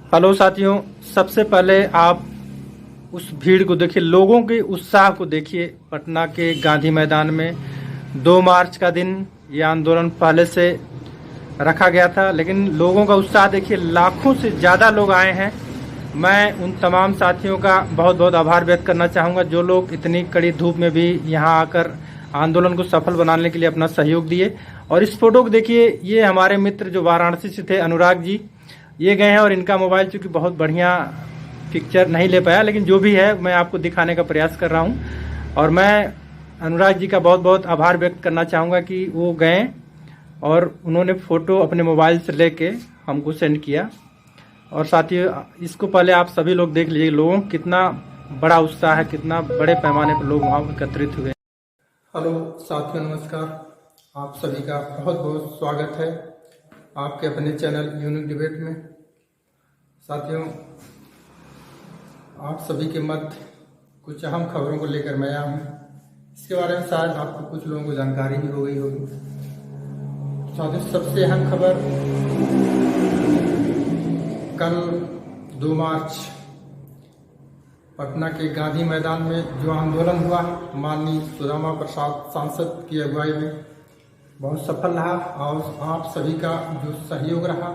Hello साथियों, सबसे पहले आप उस भीड़ को देखिए, लोगों के उत्साह को देखिए। पटना के गांधी मैदान में 2 मार्च का दिन ये आंदोलन पहले से रखा गया था, लेकिन लोगों का उत्साह देखिए, लाखों से ज़्यादा लोग आए हैं। मैं उन तमाम साथियों का बहुत बहुत आभार व्यक्त करना चाहूँगा जो लोग इतनी कड़ी धूप में भी यहाँ आकर आंदोलन को सफल बनाने के लिए अपना सहयोग दिए। और इस फोटो को देखिए, ये हमारे मित्र जो वाराणसी से थे, अनुराग जी, ये गए हैं और इनका मोबाइल चूँकि बहुत बढ़िया पिक्चर नहीं ले पाया, लेकिन जो भी है मैं आपको दिखाने का प्रयास कर रहा हूँ। और मैं अनुराग जी का बहुत बहुत आभार व्यक्त करना चाहूँगा कि वो गए और उन्होंने फ़ोटो अपने मोबाइल से लेके हमको सेंड किया। और साथियों, इसको पहले आप सभी लोग देख लीजिए, लोगों कितना बड़ा उत्साह है, कितना बड़े पैमाने पर लोग वहाँ एकत्रित हुए। हेलो साथियों, नमस्कार। आप सभी का बहुत बहुत स्वागत है आपके अपने चैनल यूनिक डिबेट में। साथियों, आप सभी के मध्य कुछ अहम खबरों को लेकर मैं आया हूँ। इसके बारे में शायद आपको कुछ लोगों को जानकारी भी हो गई होगी। साथियों, सबसे अहम खबर, कल 2 मार्च पटना के गांधी मैदान में जो आंदोलन हुआ, माननीय सुदामा प्रसाद सांसद की अगुवाई में, बहुत सफल रहा। और आप सभी का जो सहयोग रहा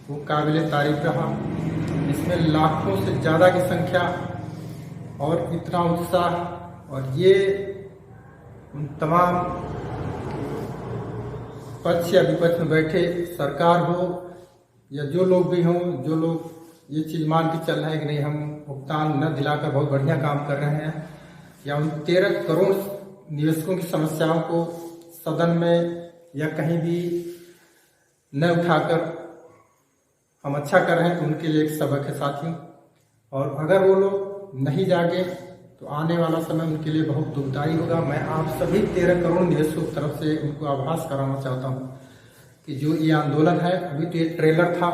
वो काबिले तारीफ रहा। इसमें लाखों से ज़्यादा की संख्या और इतना उत्साह, और ये उन तमाम पक्ष या विपक्ष में बैठे सरकार हो या जो लोग भी हों, जो लोग ये चीज़ मान के चल रहे हैं कि नहीं, हम भुगतान न दिलाकर बहुत बढ़िया काम कर रहे हैं, या उन 13 करोड़ निवेशकों की समस्याओं को सदन में या कहीं भी न उठाकर हम अच्छा कर रहे हैं, तो उनके लिए एक सबक है साथियों। और अगर वो लोग नहीं जागे तो आने वाला समय उनके लिए बहुत दुखदायी होगा। मैं आप सभी 13 करोड़ निवेशकों की तरफ से उनको आभास कराना चाहता हूँ कि जो ये आंदोलन है, अभी तो ये ट्रेलर था,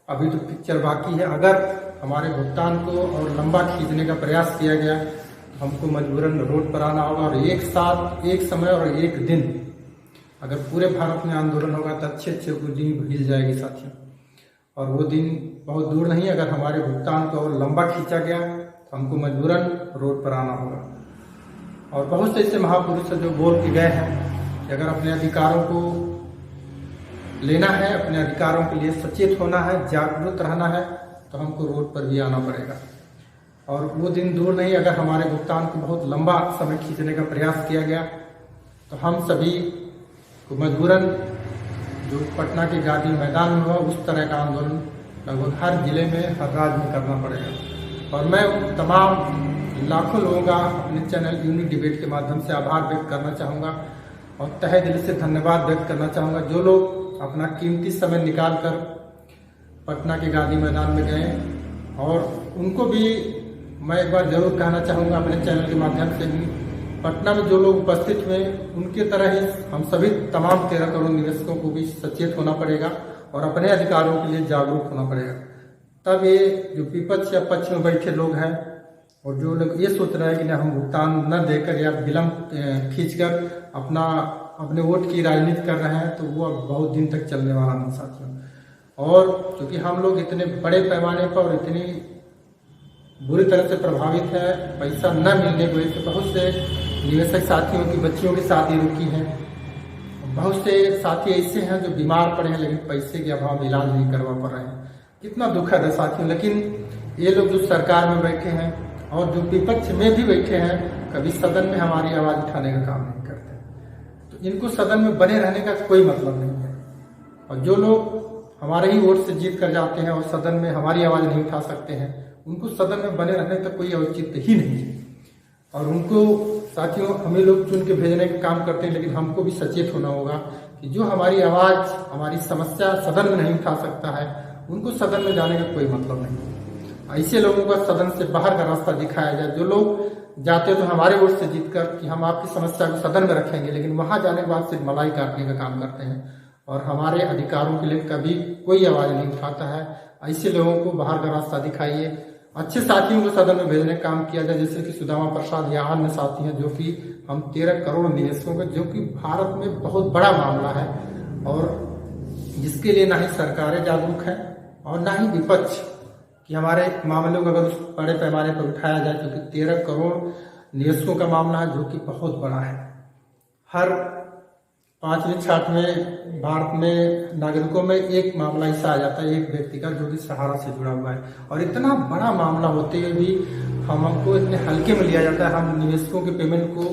अभी तो पिक्चर बाकी है। अगर हमारे भुगतान को और लंबा खींचने का प्रयास किया गया तो हमको मजबूरन रोड पर आना होगा। और एक साथ, एक समय और एक दिन, अगर पूरे भारत में आंदोलन होगा तो अच्छे कुछ दिन हिल जाएगी साथियों। और वो दिन बहुत दूर नहीं, अगर हमारे भुगतान को और लंबा खींचा गया तो हमको मजबूरन रोड पर आना होगा। और बहुत से ऐसे महापुरुष जो बोल के गए हैं कि अगर अपने अधिकारों को लेना है, अपने अधिकारों के लिए सचेत होना है, जागरूक रहना है, तो हमको रोड पर भी आना पड़ेगा। और वो दिन दूर नहीं, अगर हमारे भुगतान को बहुत लंबा समय खींचने का प्रयास किया गया तो हम सभी को मजबूरन जो पटना के गांधी मैदान में हुआ, उस तरह का आंदोलन लगभग हर जिले में, हर राज्य में करना पड़ेगा। और मैं तमाम लाखों लोगों का अपने चैनल यूनिक डिबेट के माध्यम से आभार व्यक्त करना चाहूँगा और तहे दिल से धन्यवाद व्यक्त करना चाहूँगा जो लोग अपना कीमती समय निकाल कर पटना के गांधी मैदान में गए। और उनको भी मैं एक बार जरूर कहना चाहूँगा अपने चैनल के माध्यम से भी, पटना में जो लोग उपस्थित हुए उनके तरह ही हम सभी तमाम 13 करोड़ निवेशकों को भी सचेत होना पड़ेगा और अपने अधिकारों के लिए जागरूक होना पड़ेगा। तब ये जो विपक्ष या पक्ष में बैठे लोग हैं और जो लोग ये सोच रहे हैं कि हम भुगतान न देकर या विलम्ब खींचकर अपने वोट की राजनीति कर रहे हैं, तो वो बहुत दिन तक चलने वाला नहीं साथियों। और क्योंकि हम लोग इतने बड़े पैमाने पर और इतनी बुरी तरह से प्रभावित है, पैसा न मिलने की वजह से बहुत से निवेशक साथियों की बच्चियों की शादी रुकी है। बहुत से साथी ऐसे हैं जो बीमार पड़े हैं लेकिन पैसे के अभाव में इलाज नहीं करवा पा रहे हैं। कितना दुखद है साथियों। लेकिन ये लोग जो सरकार में बैठे हैं और जो विपक्ष में भी बैठे हैं, कभी सदन में हमारी आवाज़ उठाने का काम नहीं करते। तो इनको सदन में बने रहने का कोई मतलब नहीं है। और जो लोग हमारे ही वोट से जीत कर जाते हैं और सदन में हमारी आवाज़ नहीं उठा सकते हैं, उनको सदन में बने रहने तक कोई औचित्य ही नहीं है। और उनको साथियों, हमें लोग चुन के भेजने का काम करते हैं, लेकिन हमको भी सचेत होना होगा कि जो हमारी आवाज़, हमारी समस्या सदन में नहीं उठा सकता है, उनको सदन में जाने का कोई मतलब नहीं। ऐसे लोगों का सदन से बाहर का रास्ता दिखाया जाए। जो लोग जाते तो हमारे वोट से जीत कर कि हम आपकी समस्या को सदन में रखेंगे, लेकिन वहां जाने के बाद सिर्फ मलाई काटने का काम करते हैं और हमारे अधिकारों के लिए कभी कोई आवाज़ नहीं उठाता है। ऐसे लोगों को बाहर का रास्ता दिखाइए, अच्छे साथियों को सदन में भेजने का काम किया जाए, जैसे कि सुदामा प्रसाद या अन्य साथी हैं जो कि हम 13 करोड़ निवेशकों का, जो कि भारत में बहुत बड़ा मामला है और जिसके लिए ना ही सरकारें जागरूक हैं और ना ही विपक्ष कि हमारे मामलों को अगर उस बड़े पैमाने पर उठाया जाए, क्योंकि 13 करोड़ निवेशकों का मामला है जो कि बहुत बड़ा है। हर 5वें 6वें भारत में नागरिकों में एक मामला ऐसा आ जाता है, एक व्यक्ति का, जो कि सहारा से जुड़ा हुआ है। और इतना बड़ा मामला होते हुए भी हमको इतने हल्के में लिया जाता है। हम निवेशकों के पेमेंट को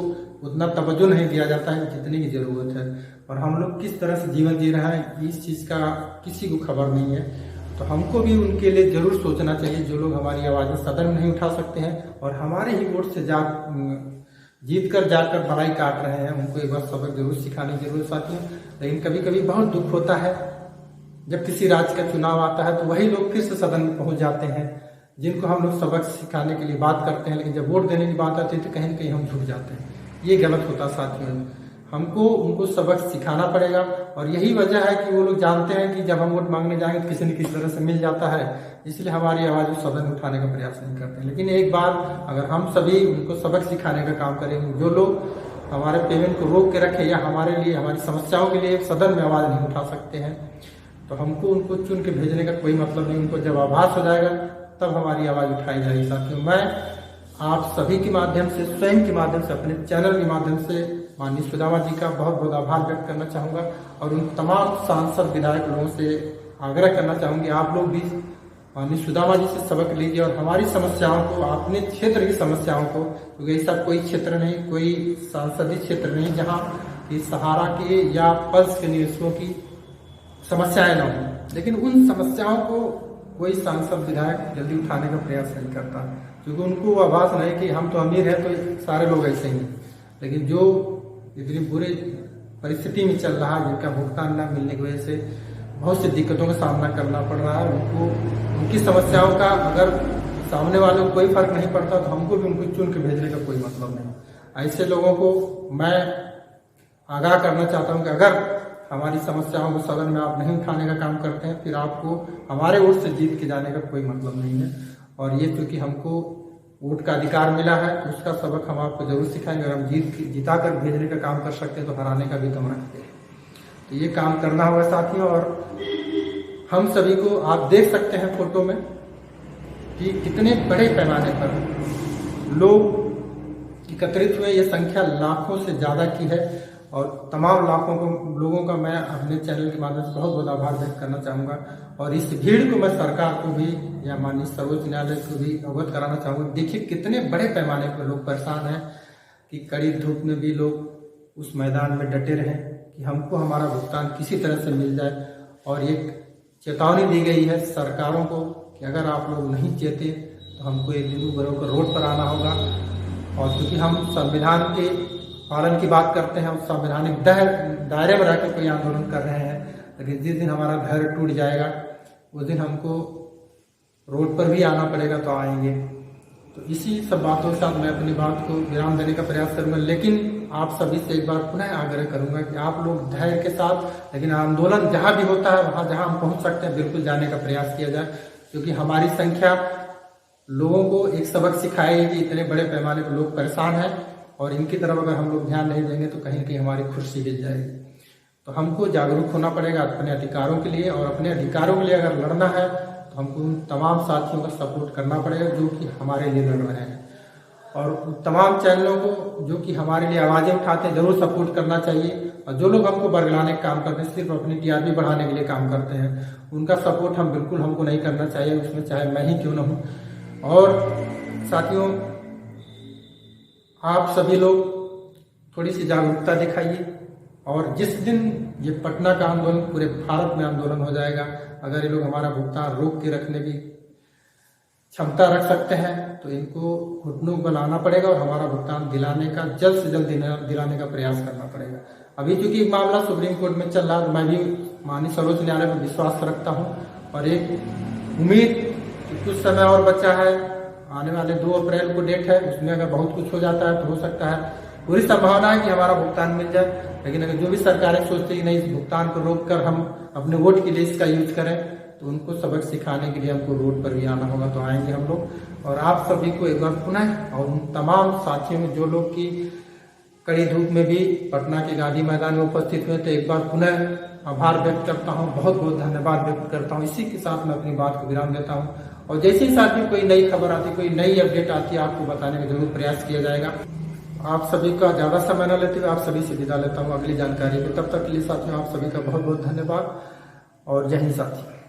उतना तवज्जो नहीं दिया जाता है जितने की जरूरत है। और हम लोग किस तरह से जीवन जी रहे हैं इस चीज का किसी को खबर नहीं है। तो हमको भी उनके लिए जरूर सोचना चाहिए, जो लोग हमारी आवाज़ें सदन में नहीं उठा सकते हैं और हमारे ही वोट से जीत कर जाकर बड़ाई काट रहे हैं, उनको एक बार सबक जरूर सिखाने की जरूरत आती है। लेकिन कभी कभी बहुत दुख होता है जब किसी राज्य का चुनाव आता है तो वही लोग फिर से सदन में पहुंच जाते हैं, जिनको हम लोग सबक सिखाने के लिए बात करते हैं, लेकिन जब वोट देने की बात आती है तो कहीं न कहीं हम झुक जाते हैं। ये गलत होता साथियों। हमको उनको सबक सिखाना पड़ेगा। और यही वजह है कि वो लोग जानते हैं कि जब हम वोट मांगने जाएंगे तो किसी न किसी तरह से मिल जाता है, इसलिए हमारी आवाज़ सदन में उठाने का प्रयास नहीं करते। लेकिन एक बार अगर हम सभी उनको सबक सिखाने का काम करेंगे, जो लोग हमारे पेमेंट को रोक के रखे या हमारे लिए हमारी समस्याओं के लिए सदन में आवाज़ नहीं उठा सकते हैं, तो हमको उनको चुन के भेजने का कोई मतलब नहीं। उनको जब आभास हो जाएगा तब हमारी आवाज़ उठाई जाएगी। साथियों, मैं आप सभी के माध्यम से, स्वयं के माध्यम से, अपने चैनल के माध्यम से माननीय सुदामा जी का बहुत बहुत आभार व्यक्त करना चाहूँगा। और उन तमाम सांसद विधायक लोगों से आग्रह करना चाहूँगी, आप लोग भी माननीय सुदामा जी से सबक लीजिए और हमारी समस्याओं को, अपने क्षेत्र की समस्याओं को, क्योंकि ऐसा कोई क्षेत्र नहीं, कोई सांसदीय क्षेत्र नहीं जहाँ इस सहारा के या पल्स के निवेशकों की समस्याएं न हों। लेकिन उन समस्याओं को कोई सांसद विधायक जल्दी उठाने का प्रयास नहीं करता, क्योंकि उनको आभास नहीं कि हम तो अमीर हैं तो सारे लोग ऐसे ही। लेकिन जो इतनी बुरी परिस्थिति में चल रहा है, जिनका भुगतान न मिलने की वजह से बहुत सी दिक्कतों का सामना करना पड़ रहा है, उनको उनकी समस्याओं का अगर सामने वालों को कोई फर्क नहीं पड़ता तो हमको भी उनको चुन के भेजने का कोई मतलब नहीं। ऐसे लोगों को मैं आगाह करना चाहता हूं कि अगर हमारी समस्याओं को सदन में आप नहीं उठाने का काम करते हैं, फिर आपको हमारे वोट से जीत के जाने का कोई मतलब नहीं है। और ये चूंकि हमको वोट का अधिकार मिला है, उसका सबक हम आपको जरूर सिखाएंगे। अगर हम जिता कर भेजने का काम कर सकते हैं तो हराने का भी दम रखते हैं। तो ये काम करना होगा साथियों। और हम सभी को आप देख सकते हैं फोटो में कि कितने बड़े पैमाने पर लोग एकत्रित हुए। ये संख्या लाखों से ज्यादा की है और तमाम लाखों लोगों का मैं अपने चैनल के माध्यम से बहुत बहुत आभार व्यक्त करना चाहूँगा। और इस भीड़ को मैं सरकार को भी या माननीय सर्वोच्च न्यायालय को भी अवगत कराना चाहूँगा। देखिए कितने बड़े पैमाने पर लोग परेशान हैं कि कड़ी धूप में भी लोग उस मैदान में डटे रहें कि हमको हमारा भुगतान किसी तरह से मिल जाए। और एक चेतावनी दी गई है सरकारों को कि अगर आप लोग नहीं चेते तो हमको एक दिन को रोड पर आना होगा। और क्योंकि हम संविधान के पालन की बात करते हैं और संवैधानिक दायरे में रहकर कोई आंदोलन कर रहे हैं, लेकिन जिस दिन हमारा धैर्य टूट जाएगा उस दिन हमको रोड पर भी आना पड़ेगा, तो आएंगे। तो इसी सब बातों के साथ मैं अपनी बात को विराम देने का प्रयास करूंगा। लेकिन आप सभी से एक बार पुनः आग्रह करूंगा कि आप लोग धैर्य के साथ, लेकिन आंदोलन जहां भी होता है वहां जहां हम पहुंच सकते हैं बिल्कुल जाने का प्रयास किया जाए, क्योंकि हमारी संख्या लोगों को एक सबक सिखाएगी कि इतने बड़े पैमाने पर लोग परेशान हैं और इनकी तरफ अगर हम लोग ध्यान नहीं देंगे तो कहीं न कहीं हमारी खुशी गिर जाएगी। तो हमको जागरूक होना पड़ेगा अपने अधिकारों के लिए। और अपने अधिकारों के लिए अगर लड़ना है तो हमको उन तमाम साथियों का सपोर्ट करना पड़ेगा जो कि हमारे लिए लड़ रहे हैं। और तमाम चैनलों को जो कि हमारे लिए आवाज़ें उठाते हैं जरूर सपोर्ट करना चाहिए। और जो लोग हमको बरगलाने का काम करते हैं, सिर्फ अपनी टीआरपी बढ़ाने के लिए काम करते हैं, उनका सपोर्ट हम बिल्कुल हमको नहीं करना चाहिए, उसमें चाहे मैं ही क्यों न हूँ। और साथियों, आप सभी लोग थोड़ी सी जागरूकता दिखाइए। और जिस दिन ये पटना का आंदोलन पूरे भारत में आंदोलन हो जाएगा, अगर ये लोग हमारा भुगतान रोक के रखने की क्षमता रख सकते हैं तो इनको घुटनों पर लाना पड़ेगा और हमारा भुगतान दिलाने का जल्द से जल्द दिलाने का प्रयास करना पड़ेगा। अभी चूंकि एक मामला सुप्रीम कोर्ट में चल रहा है, तो मैं भी माननीय सर्वोच्च न्यायालय पर विश्वास रखता हूँ और एक उम्मीद कि कुछ समय और बचा है, आने वाले 2 अप्रैल को डेट है, उसमें अगर बहुत कुछ हो जाता है तो हो सकता है, पूरी संभावना है कि हमारा भुगतान मिल जाए। लेकिन अगर जो भी सरकारें सोचती है कि नहीं इस भुगतान को रोककर हम अपने वोट के लिए इसका यूज करें, तो उनको सबक सिखाने के लिए हमको रोड पर भी आना होगा, तो आएंगे हम लोग। और आप सभी को एक बार पुनः और उन तमाम साथियों में जो लोग की कड़ी धूप में भी पटना के गांधी मैदान में उपस्थित हुए, तो एक बार पुनः आभार व्यक्त करता हूँ, बहुत बहुत धन्यवाद व्यक्त करता हूँ। इसी के साथ मैं अपनी बात को विराम देता हूँ और जैसे ही साथ में कोई नई खबर आती, कोई नई अपडेट आती है, आपको बताने का जरूर प्रयास किया जाएगा। आप सभी का ज्यादा समय न लेते हुए आप सभी से विदा लेता हूँ अगली जानकारी में। तब तक के लिए साथियों आप सभी का बहुत बहुत धन्यवाद और जय हिंद साथियों।